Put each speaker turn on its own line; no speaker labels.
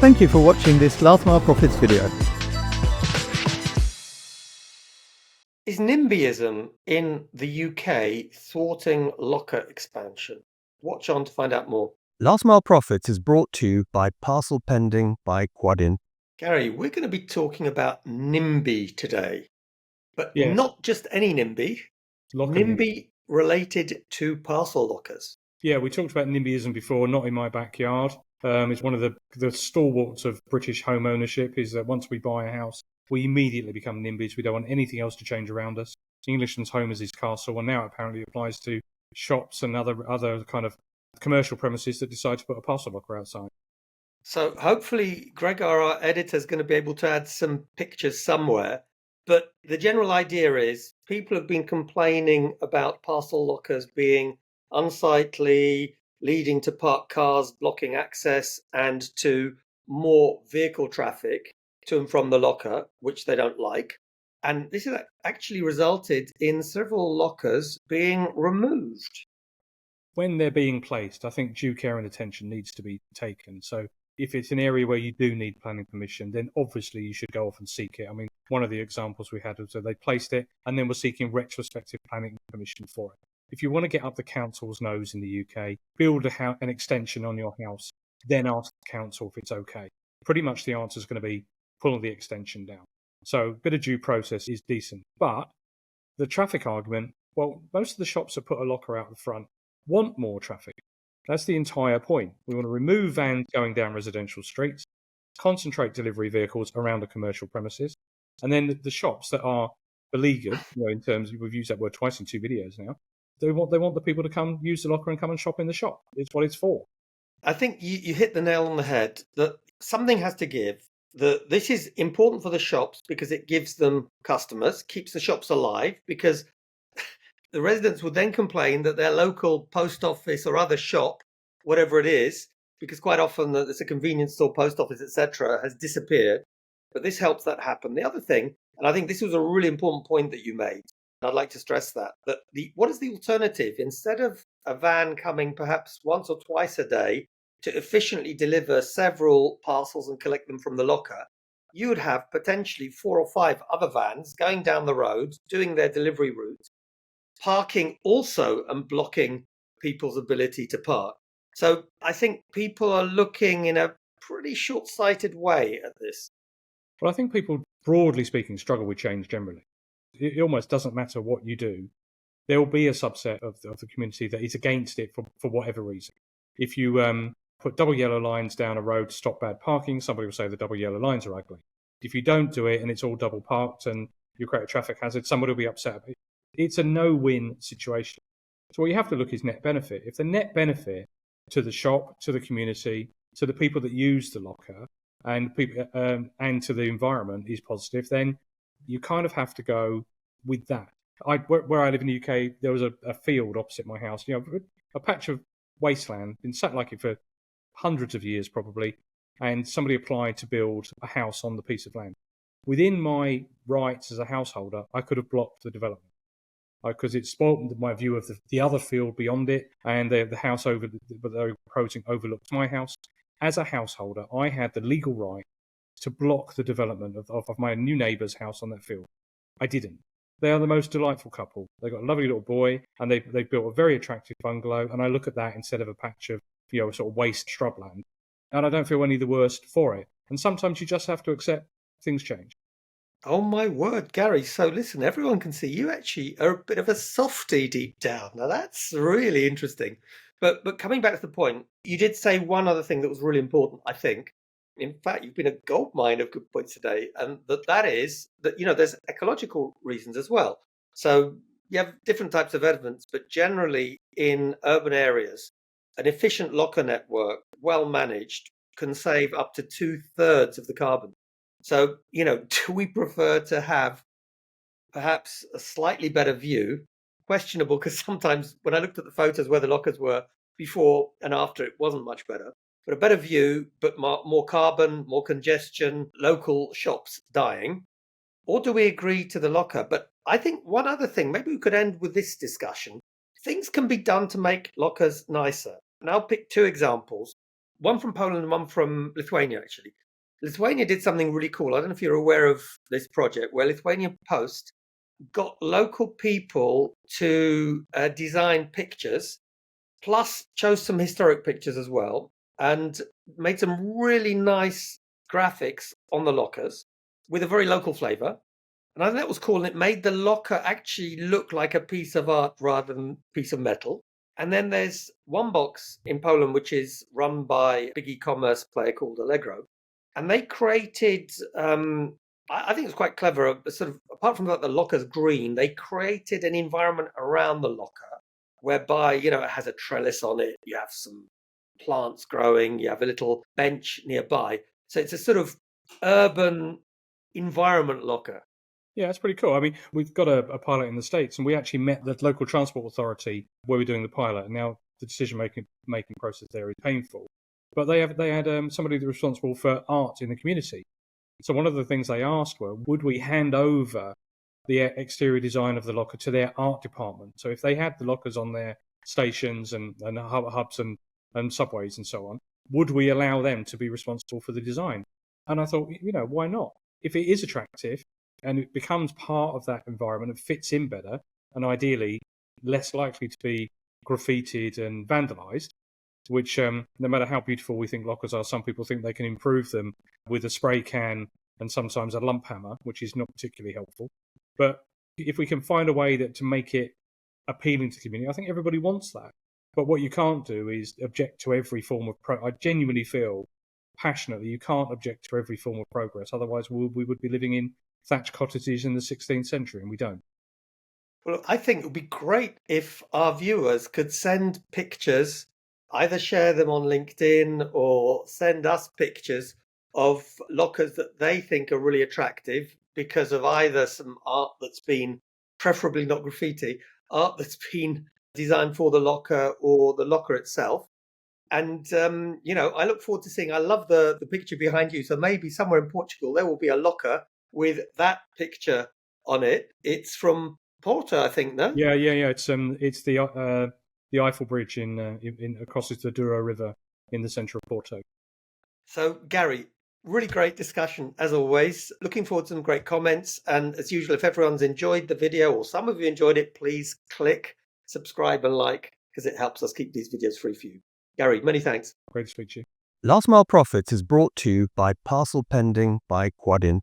Thank you for watching this Last Mile Profits video.
Is nimbyism in the UK thwarting locker expansion? Watch on to find out more.
Last Mile Profits is brought to you by Parcel Pending by Quadient.
Gary, we're going to be talking about NIMBY today, but
Yes.
not just any NIMBY. NIMBY related to parcel lockers.
Yeah, we talked about nimbyism before, not in my backyard. It's one of the stalwarts of British home ownership is that once we buy a house, we immediately become NIMBYs. We don't want anything else to change around us. Englishman's home is his castle, and now it apparently applies to shops and other kind of commercial premises that decide to put a parcel locker outside.
So hopefully Greg, our editor, is going to be able to add some pictures somewhere. But the general idea is people have been complaining about parcel lockers being unsightly, leading to parked cars blocking access and to more vehicle traffic to and from the locker, which they don't like. And this has actually resulted in several lockers being removed.
When they're being placed, I think due care and attention needs to be taken. So if it's an area where you do need planning permission, then obviously you should go off and seek it. I mean, one of the examples we had was that they placed it and then were seeking retrospective planning permission for it. If you want to get up the council's nose in the UK, build an extension on your house, then ask the council if it's okay. Pretty much the answer is going to be pull the extension down. So a bit of due process is decent. But the traffic argument, well, most of the shops that put a locker out the front want more traffic. That's the entire point. We want to remove vans going down residential streets, concentrate delivery vehicles around the commercial premises, and then the shops that are beleaguered, in terms of, we've used that word twice in 2 videos now, they want the people to come use the locker and come and shop in the shop. It's what it's for.
I think you hit the nail on the head that something has to give. This is important for the shops because it gives them customers, keeps the shops alive, because the residents would then complain that their local post office or other shop, whatever it is, because quite often there's a convenience store, post office, etc., has disappeared. But this helps that happen. The other thing, and I think this was a really important point that you made, and I'd like to stress that what is the alternative? Instead of a van coming perhaps once or twice a day to efficiently deliver several parcels and collect them from the locker, you would have potentially 4 or 5 other vans going down the road, doing their delivery route, parking also and blocking people's ability to park. So I think people are looking in a pretty short-sighted way at this.
Well, I think people, broadly speaking, struggle with change generally. It almost doesn't matter what you do. There will be a subset of the community that is against it for whatever reason. If you put double yellow lines down a road to stop bad parking, somebody will say the double yellow lines are ugly. If you don't do it and it's all double parked and you create a traffic hazard, somebody will be upset. It's a no-win situation. So what you have to look is net benefit. If the net benefit to the shop, to the community, to the people that use the locker, and to the environment is positive, then you kind of have to go with that. Where I live in the UK, there was a field opposite my house, a patch of wasteland, been sat like it for hundreds of years probably, and somebody applied to build a house on the piece of land. Within my rights as a householder, I could have blocked the development because it spoiled my view of the other field beyond it, and the house that they were proposing overlooked my house. As a householder, I had the legal right to block the development of my new neighbour's house on that field. I didn't. They are the most delightful couple. They've got a lovely little boy, and they've built a very attractive bungalow, and I look at that instead of a patch of sort of waste shrubland, and I don't feel any the worse for it. And sometimes you just have to accept things change.
Oh my word, Gary. So listen, everyone can see you actually are a bit of a softie deep down. Now that's really interesting. But coming back to the point, you did say one other thing that was really important, I think. In fact, you've been a goldmine of good points today, and that is that, there's ecological reasons as well. So you have different types of evidence, but generally in urban areas, an efficient locker network, well managed, can save up to 2/3 of the carbon. So, do we prefer to have perhaps a slightly better view? Questionable, because sometimes when I looked at the photos where the lockers were before and after, it wasn't much better. But a better view, but more carbon, more congestion, local shops dying. Or do we agree to the locker? But I think one other thing, maybe we could end with this discussion. Things can be done to make lockers nicer. And I'll pick 2 examples. one from Poland and one from Lithuania, actually. Lithuania did something really cool. I don't know if you're aware of this project, where Lithuania Post got local people to design pictures, plus chose some historic pictures as well, and made some really nice graphics on the lockers with a very local flavour. And I think that was cool. And it made the locker actually look like a piece of art rather than a piece of metal. And then there's one box in Poland, which is run by a big e-commerce player called Allegro. And they created, I think it's quite clever, sort of, apart from the locker's green, they created an environment around the locker whereby, it has a trellis on it. You have some plants growing. You have a little bench nearby. So it's a sort of urban environment locker.
Yeah, it's pretty cool. I mean, we've got a pilot in the States, and we actually met the local transport authority where we're doing the pilot. And now the decision-making process there is painful. But they had somebody that was responsible for art in the community. So one of the things they asked were, would we hand over the exterior design of the locker to their art department? So if they had the lockers on their stations and hubs and subways and so on, would we allow them to be responsible for the design? And I thought, why not? If it is attractive, and it becomes part of that environment and fits in better, and ideally less likely to be graffitied and vandalised, which no matter how beautiful we think lockers are, some people think they can improve them with a spray can and sometimes a lump hammer, which is not particularly helpful. But if we can find a way to make it appealing to the community, I think everybody wants that. But what you can't do is object to every form of I genuinely feel passionately you can't object to every form of progress. Otherwise, we would be living in thatched cottages in the 16th century, and we don't.
Well, I think it would be great if our viewers could send pictures, either share them on LinkedIn or send us pictures of lockers that they think are really attractive because of either some art that's been, preferably not graffiti, art that's been designed for the locker or the locker itself. And, I look forward to seeing, I love the picture behind you. So maybe somewhere in Portugal, there will be a locker with that picture on it. It's from Porto, I think, no?
Yeah. It's the Eiffel Bridge in across the Douro River in the centre of Porto.
So, Gary, really great discussion as always. Looking forward to some great comments. And as usual, if everyone's enjoyed the video or some of you enjoyed it, please click subscribe and like, because it helps us keep these videos free for you. Gary, many thanks.
Great to speak to you.
Last Mile Profits is brought to you by Parcel Pending by Quadient.